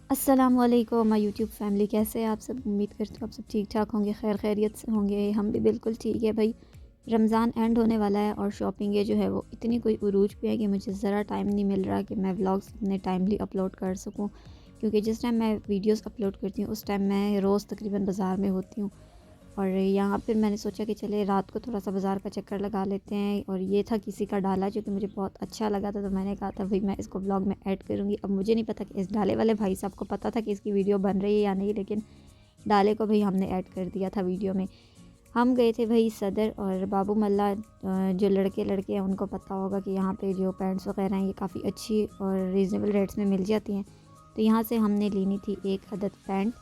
अस्सलामुअलैकुम my YouTube family, कैसे हैं आप सब। उम्मीद करती हूँ आप सब ठीक ठाक होंगे, खैर खैरियत से होंगे। हम भी बिल्कुल ठीक है भाई। रमज़ान एंड होने वाला है और शॉपिंग ये जो है वो इतनी कोई उरूज पे है कि मुझे ज़रा टाइम नहीं मिल रहा कि मैं व्लॉग्स अपने टाइमली अपलोड कर सकूँ। क्योंकि जिस टाइम मैं वीडियोस अपलोड करती हूँ उस टाइम मैं रोज़ तकरीबन बाज़ार में होती हूँ। और यहाँ फिर मैंने सोचा कि चले रात को थोड़ा सा बाज़ार का चक्कर लगा लेते हैं, और ये था किसी का डाला जो कि मुझे बहुत अच्छा लगा था, तो मैंने कहा था भाई मैं इसको ब्लॉग में ऐड करूँगी। अब मुझे नहीं पता कि इस डाले वाले भाई साहब को पता था कि इसकी वीडियो बन रही है या नहीं, लेकिन डाले को भाई हमने ऐड कर दिया था वीडियो में। हम गए थे भाई सदर, और बाबू मल्ला जो लड़के लड़के हैं उनको पता होगा कि यहाँ पे जो पैंट्स वगैरह हैं ये काफ़ी अच्छी और रीज़नेबल रेट्स में मिल जाती हैं। तो यहाँ से हमने लेनी थी एक अदद पैंट,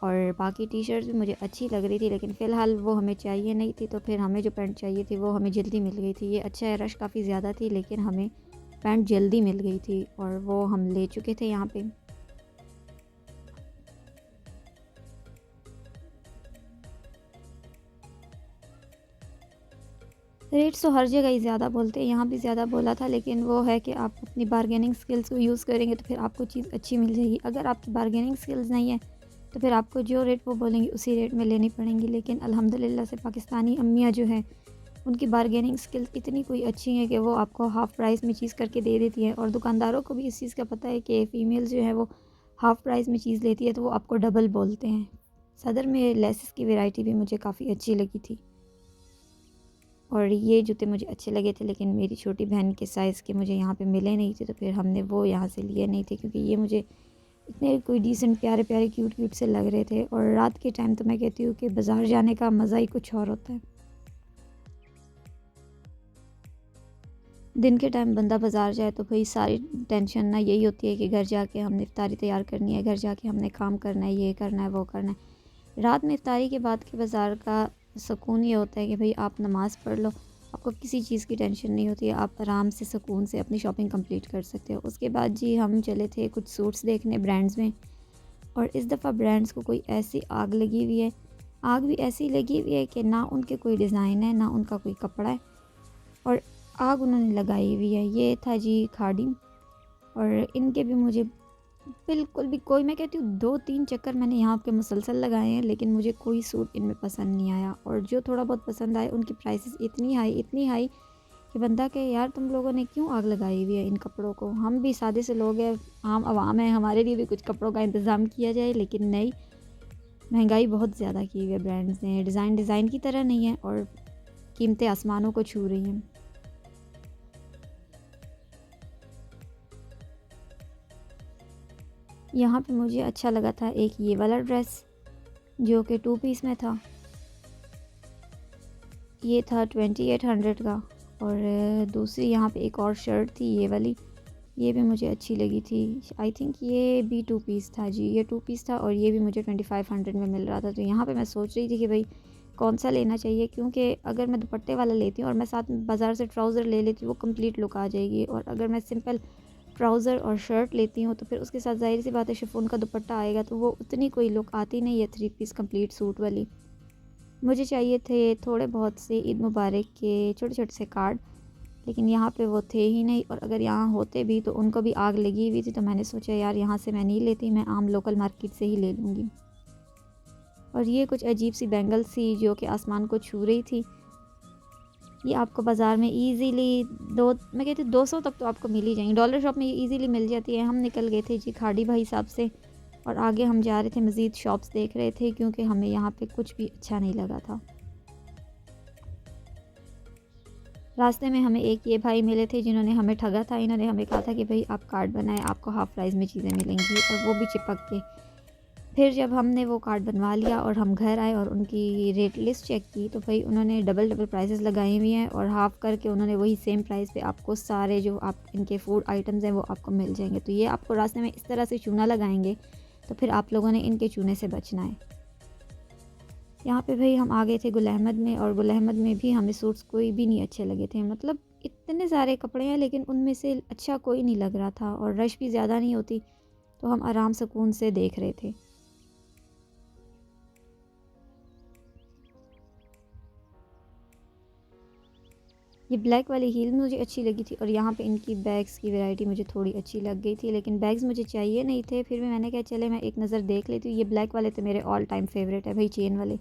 और बाकी टी शर्ट्स भी मुझे अच्छी लग रही थी, लेकिन फ़िलहाल वो हमें चाहिए नहीं थी। तो फिर हमें जो पैंट चाहिए थी वो हमें जल्दी मिल गई थी। ये अच्छा है, रश काफ़ी ज़्यादा थी लेकिन हमें पैंट जल्दी मिल गई थी और वो हम ले चुके थे यहाँ पे। रेट्स तो हर जगह ही ज़्यादा बोलते हैं, यहाँ भी ज़्यादा बोला था, लेकिन वो है कि आप अपनी बारगेनिंग स्किल्स को यूज़ करेंगे तो फिर आपको चीज़ अच्छी मिल जाएगी। अगर आपकी बारगेनिंग स्किल्स नहीं है तो फिर आपको जो रेट वो बोलेंगे उसी रेट में लेनी पड़ेंगी। लेकिन अल्हम्दुलिल्लाह से पाकिस्तानी अम्मियाँ जो हैं उनकी बारगेनिंग स्किल्स इतनी कोई अच्छी हैं कि वो आपको हाफ़ प्राइस में चीज़ करके दे देती हैं। और दुकानदारों को भी इस चीज़ का पता है कि फ़ीमेल जो है वो हाफ़ प्राइस में चीज़ लेती है तो वो आपको डबल बोलते हैं। सदर में लेसेस की वैरायटी भी मुझे काफ़ी अच्छी लगी थी, और ये जूते मुझे अच्छे लगे थे, लेकिन मेरी छोटी बहन के साइज़ के मुझे यहाँ पे मिले नहीं थे, तो फिर हमने वो यहाँ से लिए नहीं थे, क्योंकि ये मुझे इतने कोई डिसेंट प्यारे प्यारे क्यूट क्यूट से लग रहे थे। और रात के टाइम तो मैं कहती हूँ कि बाज़ार जाने का मज़ा ही कुछ और होता है। दिन के टाइम बंदा बाज़ार जाए तो भाई सारी टेंशन ना यही होती है कि घर जाके हमने इफ्तारी तैयार करनी है, घर जाके हमने काम करना है, ये करना है, वो करना है। रात में इफ्तारी के बाद के बाज़ार का सुकून ये होता है कि भाई आप नमाज़ पढ़ लो, आपको किसी चीज़ की टेंशन नहीं होती है, आप आराम से सुकून से अपनी शॉपिंग कंप्लीट कर सकते हो। उसके बाद जी हम चले थे कुछ सूट्स देखने ब्रांड्स में, और इस दफ़ा ब्रांड्स को कोई ऐसी आग लगी हुई है, आग भी ऐसी लगी हुई है कि ना उनके कोई डिज़ाइन है ना उनका कोई कपड़ा है, और आग उन्होंने लगाई हुई है। ये था जी खादिम, और इनके भी मुझे बिल्कुल भी कोई, मैं कहती हूँ 2-3 चक्कर मैंने यहाँ के मुसलसल लगाए हैं, लेकिन मुझे कोई सूट इनमें पसंद नहीं आया। और जो थोड़ा बहुत पसंद आए उनकी प्राइसेस इतनी हाई कि बंदा कहे यार तुम लोगों ने क्यों आग लगाई हुई है इन कपड़ों को। हम भी सादे से लोग हैं, आम आवाम है, हमारे लिए भी कुछ कपड़ों का इंतज़ाम किया जाए, लेकिन नहीं, महंगाई बहुत ज़्यादा की हुई है ब्रांड्स ने। डिज़ाइन डिज़ाइन की तरह नहीं है और कीमतें आसमानों को छू रही हैं। यहाँ पे मुझे अच्छा लगा था एक ये वाला ड्रेस जो कि 2 पीस में था। ये था 2800 का। और दूसरी यहाँ पे एक और शर्ट थी ये वाली, ये भी मुझे अच्छी लगी थी। आई थिंक ये भी 2 पीस था जी, ये 2 पीस था और ये भी मुझे 2500 में मिल रहा था। तो यहाँ पे मैं सोच रही थी कि भाई कौन सा लेना चाहिए, क्योंकि अगर मैं दुपट्टे वाला लेती हूँ और मैं साथ में बाज़ार से ट्राउज़र ले लेती हूँ वो कंप्लीट लुक आ जाएगी, और अगर मैं सिंपल ट्राउज़र और शर्ट लेती हूँ तो फिर उसके साथ ज़ाहिर सी बात है शिफॉन का दुपट्टा आएगा, तो वो उतनी कोई लुक आती नहीं है 3 पीस कंप्लीट सूट वाली। मुझे चाहिए थे थोड़े बहुत से ईद मुबारक के छोटे छोटे से कार्ड, लेकिन यहाँ पे वो थे ही नहीं, और अगर यहाँ होते भी तो उनको भी आग लगी हुई थी। तो मैंने सोचा यार यहाँ से मैं नहीं लेती, मैं आम लोकल मार्केट से ही ले लूँगी। और ये कुछ अजीब सी बैंगल सी जो कि आसमान को छू रही थी, ये आपको बाज़ार में इजीली दो, मैं कहती हूँ 200 तक तो आपको मिल ही जाएंगी। डॉलर शॉप में ये इजीली मिल जाती है। हम निकल गए थे जी खाड़ी भाई साहब से, और आगे हम जा रहे थे, मज़ीद शॉप्स देख रहे थे, क्योंकि हमें यहाँ पे कुछ भी अच्छा नहीं लगा था। रास्ते में हमें एक ये भाई मिले थे जिन्होंने हमें ठगा था। इन्होंने हमें कहा था कि भाई आप कार्ड बनाएं, आपको हाफ़ प्राइस में चीज़ें मिलेंगी, और वो भी चिपक के। फिर जब हमने वो कार्ड बनवा लिया और हम घर आए और उनकी रेट लिस्ट चेक की, तो भाई उन्होंने डबल डबल प्राइसेस लगाई हुई हैं, और हाफ़ करके उन्होंने वही सेम प्राइस पे आपको सारे जो आप इनके फूड आइटम्स हैं वो आपको मिल जाएंगे। तो ये आपको रास्ते में इस तरह से चूना लगाएंगे, तो फिर आप लोगों ने इनके चूने से बचना है। यहाँ पे भाई हम आ गए थे गुल अहमद में, और गुल अहमद में भी हमें सूट्स कोई भी नहीं अच्छे लगे थे। मतलब इतने सारे कपड़े हैं लेकिन उनमें से अच्छा कोई नहीं लग रहा था, और रश भी ज़्यादा नहीं होती, तो हम आराम सुकून से देख रहे थे। ये ब्लैक वाली हील मुझे अच्छी लगी थी और यहाँ पे इनकी बैग्स की वैरायटी मुझे थोड़ी अच्छी लग गई थी, लेकिन बैग्स मुझे चाहिए नहीं थे। फिर भी मैंने कहा चले मैं एक नज़र देख लेती हूँ। ये ब्लैक वाले तो मेरे ऑल टाइम फेवरेट है भाई, चेन वाले।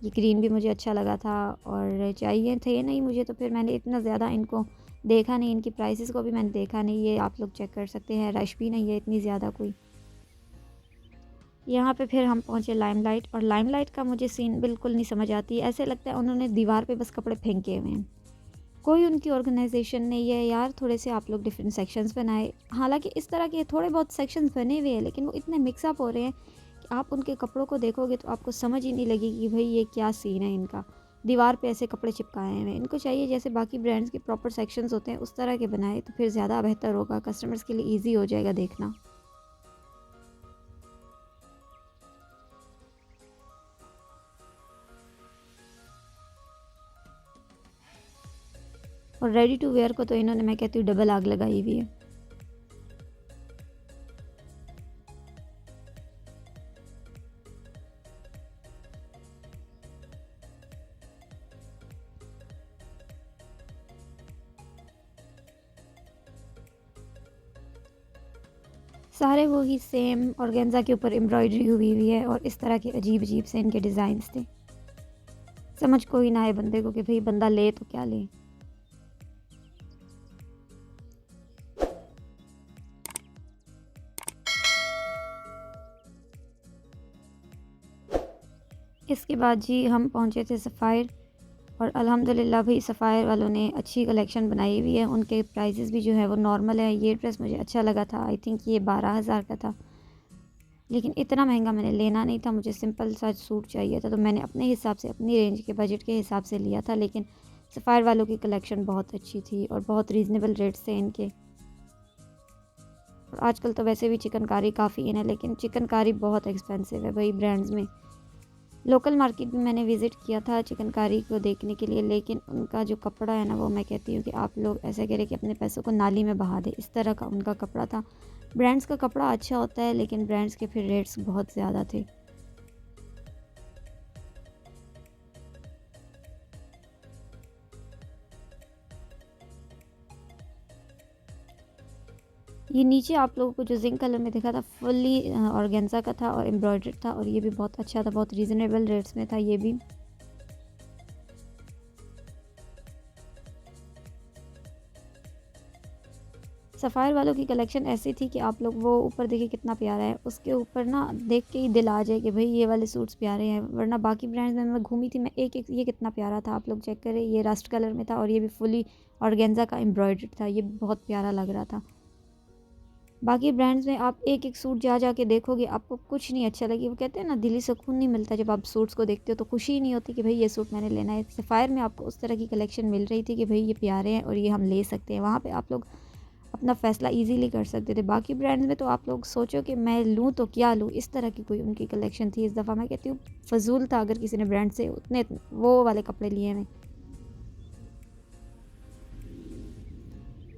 ये ग्रीन भी मुझे अच्छा लगा था और चाहिए थे नहीं मुझे, तो फिर मैंने इतना ज़्यादा इनको देखा नहीं, इनकी प्राइसेस को भी मैंने देखा नहीं। ये आप लोग चेक कर सकते हैं, रश भी नहीं है इतनी ज़्यादा कोई। यहाँ पे फिर हम पहुँचे लाइमलाइट, और लाइमलाइट का मुझे सीन बिल्कुल नहीं समझ आती। ऐसे लगता है उन्होंने दीवार पे बस कपड़े फेंके हुए हैं, कोई उनकी ऑर्गेनाइजेशन नहीं है यार। थोड़े से आप लोग डिफरेंट सेक्शंस बनाए। हालांकि इस तरह के थोड़े बहुत सेक्शंस बने हुए हैं, लेकिन वो इतने मिक्सअप हो रहे हैं कि आप उनके कपड़ों को देखोगे तो आपको समझ ही नहीं लगेगी कि भाई ये क्या सीन है इनका। दीवार पे ऐसे कपड़े चिपकाए हुए हैं। इनको चाहिए जैसे बाकी ब्रांड्स के प्रॉपर सेक्शंस होते हैं उस तरह के बनाए, तो फिर ज़्यादा बेहतर होगा, कस्टमर्स के लिए ईजी हो जाएगा देखना। और रेडी टू वेयर को तो इन्होंने, मैं कहती हूँ, डबल आग लगाई हुई है। सारे वही सेम ऑर्गेन्जा के ऊपर एम्ब्रॉयडरी हुई हुई है और इस तरह के अजीब अजीब से इनके डिज़ाइंस थे। समझ कोई ना आए बंदे को कि भाई बंदा ले तो क्या ले। इसके बाद जी हम पहुंचे थे सफ़ायर, और अल्हम्दुलिल्लाह भाई सफ़ायर वालों ने अच्छी कलेक्शन बनाई हुई है। उनके प्राइसेस भी जो है वो नॉर्मल है। ये ड्रेस मुझे अच्छा लगा था, आई थिंक ये 12,000 का था, लेकिन इतना महंगा मैंने लेना नहीं था। मुझे सिंपल सा सूट चाहिए था, तो मैंने अपने हिसाब से, अपनी रेंज के बजट के हिसाब से लिया था। लेकिन सफ़ायर वालों की कलेक्शन बहुत अच्छी थी और बहुत रीज़नेबल रेट्स थे इनके। और आजकल तो वैसे भी चिकनकारी काफ़ी इन है, लेकिन चिकनकारी बहुत एक्सपेंसिव है भाई ब्रांड्स में। लोकल मार्केट भी मैंने विज़िट किया था चिकनकारी को देखने के लिए, लेकिन उनका जो कपड़ा है ना, वो मैं कहती हूँ कि आप लोग ऐसा करें कि अपने पैसों को नाली में बहा दें, इस तरह का उनका कपड़ा था। ब्रांड्स का कपड़ा अच्छा होता है, लेकिन ब्रांड्स के फिर रेट्स बहुत ज़्यादा थे। ये नीचे आप लोगों को जो जिंक कलर में दिखा था, फुल्ली ऑर्गेन्जा का था और एम्ब्रॉयडर्ड था, और ये भी बहुत अच्छा था, बहुत रीज़नेबल रेट्स में था ये भी। सफ़ायर वालों की कलेक्शन ऐसी थी कि आप लोग वो ऊपर देखिए कितना प्यारा है, उसके ऊपर ना देख के ही दिल आ जाए कि भाई ये वाले सूट्स प्यारे हैं। वरना बाकी ब्रांड्स में मैं घूमी थी, मैं एक एक, ये कितना प्यारा था, आप लोग चेक करें। ये रस्ट कलर में था और ये भी फुली ऑर्गेन्जा का एम्ब्रॉयडर्ड था, ये बहुत प्यारा लग रहा था। बाकी ब्रांड्स में आप एक एक सूट जा जा के देखोगे, आपको कुछ नहीं अच्छा लगे। वो कहते हैं ना, दिली सुकून नहीं मिलता जब आप सूट्स को देखते हो, तो खुशी ही नहीं होती कि भाई ये सूट मैंने लेना है। सफ़ायर में आपको उस तरह की कलेक्शन मिल रही थी कि भाई ये प्यारे हैं और ये हम ले सकते हैं। वहाँ पे आप लोग अपना फ़ैसला इजीली कर सकते थे। बाकी ब्रांड्स में तो आप लोग सोचो कि मैं लूँ तो क्या लूँ, इस तरह की कोई उनकी कलेक्शन थी। इस दफ़ा मैं कहती हूँ फ़जूल था अगर किसी ने ब्रांड से उतने वो वाले कपड़े लिए हैं।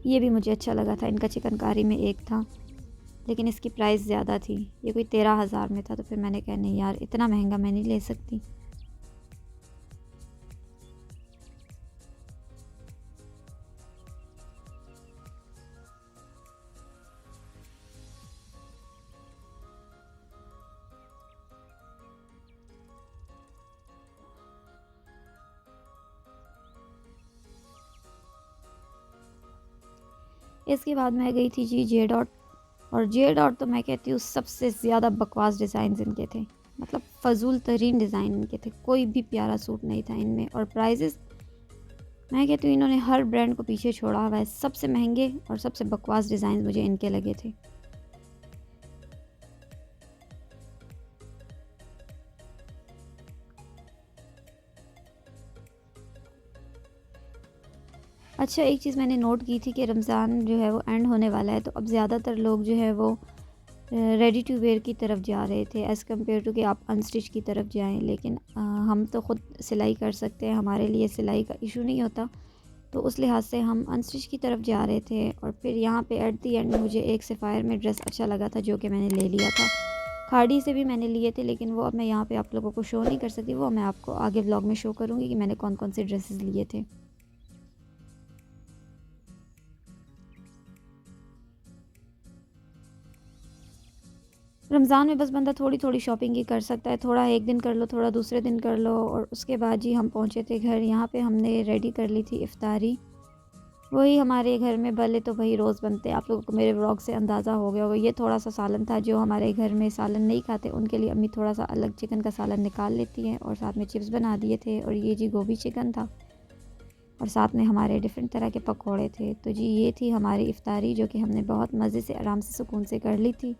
ये भी मुझे अच्छा लगा था, इनका चिकनकारी में एक था, लेकिन इसकी प्राइस ज़्यादा थी। ये कोई 13,000 में था, तो फिर मैंने कहा नहीं यार, इतना महंगा मैं नहीं ले सकती। इसके बाद मैं गई थी जी जे डॉट, और जे डॉट तो मैं कहती हूँ सबसे ज़्यादा बकवास डिज़ाइन इनके थे। मतलब फ़जूल तरीन डिज़ाइन इनके थे, कोई भी प्यारा सूट नहीं था इनमें। और प्राइजेस, मैं कहती हूँ इन्होंने हर ब्रांड को पीछे छोड़ा हुआ है। सबसे महंगे और सबसे बकवास डिज़ाइन मुझे इनके लगे थे। अच्छा, एक चीज़ मैंने नोट की थी कि रमज़ान जो है वो एंड होने वाला है, तो अब ज़्यादातर लोग जो है वो रेडी टू वेयर की तरफ जा रहे थे, एज़ कम्पेयर टू कि आप अनस्टिच की तरफ जाएं। लेकिन हम तो ख़ुद सिलाई कर सकते हैं, हमारे लिए सिलाई का इशू नहीं होता, तो उस लिहाज से हम अनस्टिच की तरफ जा रहे थे। और फिर यहाँ पे एट दी एंड मुझे एक सफ़ायर में ड्रेस अच्छा लगा था, जो कि मैंने ले लिया था। खाड़ी से भी मैंने लिए थे, लेकिन वो अब मैं यहाँ पे आप लोगों को शो नहीं कर सकती। वो मैं आपको आगे व्लॉग में शो करूँगी कि मैंने कौन कौन से ड्रेसेस लिए थे। रमज़ान में बस बंदा थोड़ी थोड़ी शॉपिंग ही कर सकता है, थोड़ा एक दिन कर लो, थोड़ा दूसरे दिन कर लो। और उसके बाद जी हम पहुँचे थे घर। यहाँ पे हमने रेडी कर ली थी इफ़्तारी। वही हमारे घर में भले तो वही रोज़ बनते हैं, आप लोगों को मेरे व्लॉग से अंदाज़ा हो गया होगा। ये थोड़ा-सा सालन था, जो हमारे घर में सालन नहीं खाते उनके लिए अम्मी थोड़ा-सा अलग चिकन का सालन निकाल लेती हैं, और साथ में चिप्स बना दिए थे। और ये जी गोभी चिकन था, और साथ में हमारे डिफ़रेंट तरह के पकौड़े थे। तो जी ये थी हमारी इफ़्तारी, जो कि हमने बहुत मज़े से, आराम से, सुकून से कर ली थी।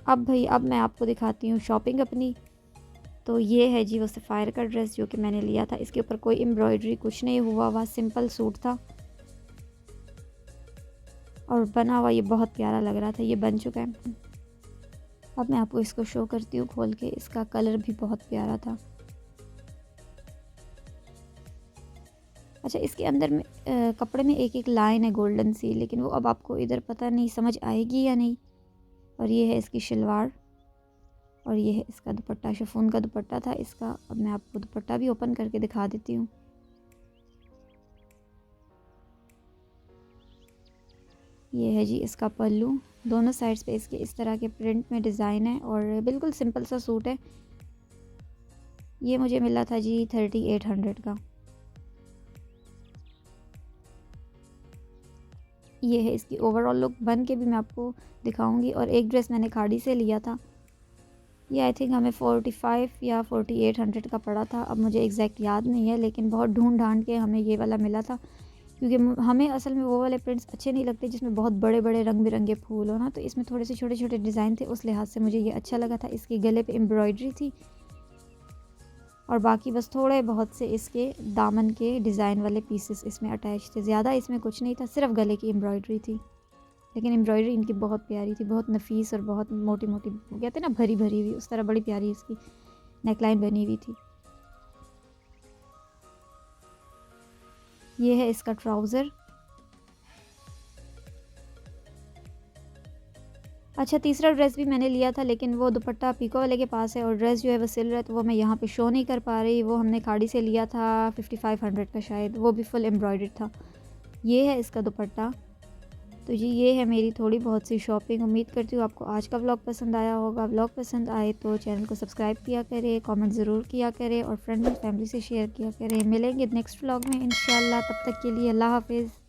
अब मैं आपको दिखाती हूँ शॉपिंग अपनी। तो ये है जी वो सफ़ायर का ड्रेस जो कि मैंने लिया था। इसके ऊपर कोई एम्ब्रॉयडरी कुछ नहीं हुआ हुआ, सिंपल सूट था और बना हुआ ये बहुत प्यारा लग रहा था। ये बन चुका है। अब मैं आपको इसको शो करती हूँ खोल के। इसका कलर भी बहुत प्यारा था। अच्छा, इसके अंदर में कपड़े में एक एक लाइन है गोल्डन सी, लेकिन वो अब आपको इधर पता नहीं समझ आएगी या नहीं। और ये है इसकी शलवार, और ये है इसका दुपट्टा। शिफॉन का दुपट्टा था इसका। अब मैं आपको दुपट्टा भी ओपन करके दिखा देती हूँ। ये है जी इसका पल्लू। दोनों साइड्स पे इसके इस तरह के प्रिंट में डिज़ाइन है, और बिल्कुल सिंपल सा सूट है। ये मुझे मिला था जी 3800 का। ये है इसकी ओवरऑल लुक। बन के भी मैं आपको दिखाऊंगी। और एक ड्रेस मैंने खाड़ी से लिया था, ये आई थिंक हमें 45 या 4800 का पड़ा था। अब मुझे एग्जैक्ट याद नहीं है, लेकिन बहुत ढूंढ ढांड के हमें ये वाला मिला था, क्योंकि हमें असल में वो वाले प्रिंट्स अच्छे नहीं लगते जिसमें बहुत बड़े बड़े रंग बिरंगे फूल हो ना। तो इसमें थोड़े से छोटे छोटे डिज़ाइन थे, उस लिहाज से मुझे ये अच्छा लगा था। इसके गले पे एम्ब्रॉयडरी थी, और बाकी बस थोड़े बहुत से इसके दामन के डिज़ाइन वाले पीसेस इसमें अटैच थे। ज़्यादा इसमें कुछ नहीं था, सिर्फ गले की एम्ब्रॉयडरी थी। लेकिन एम्ब्रॉयडरी इनकी बहुत प्यारी थी, बहुत नफीस और बहुत मोटी मोटी, कहते हैं ना भरी भरी हुई, उस तरह बड़ी प्यारी इसकी नेकलाइन बनी हुई थी। ये है इसका ट्राउज़र। अच्छा, तीसरा ड्रेस भी मैंने लिया था, लेकिन वो दुपट्टा पीको वाले के पास है और ड्रेस जो है वो सिल रहा है, तो वो मैं यहाँ पे शो नहीं कर पा रही। वो हमने खाड़ी से लिया था 5500 का शायद, वो भी फुल एम्ब्रॉयडर्ड था। ये है इसका दुपट्टा। तो जी ये है मेरी थोड़ी बहुत सी शॉपिंग। उम्मीद करती हूँ आपको आज का व्लॉग पसंद आया होगा। व्लॉग पसंद आए तो चैनल को सब्सक्राइब किया करें, कमेंट ज़रूर किया करें, और फ्रेंड्स एंड फैमिली से शेयर किया करें। मिलेंगे नेक्स्ट व्लॉग में इंशाल्लाह। तब तक के लिए अल्लाह हाफिज़।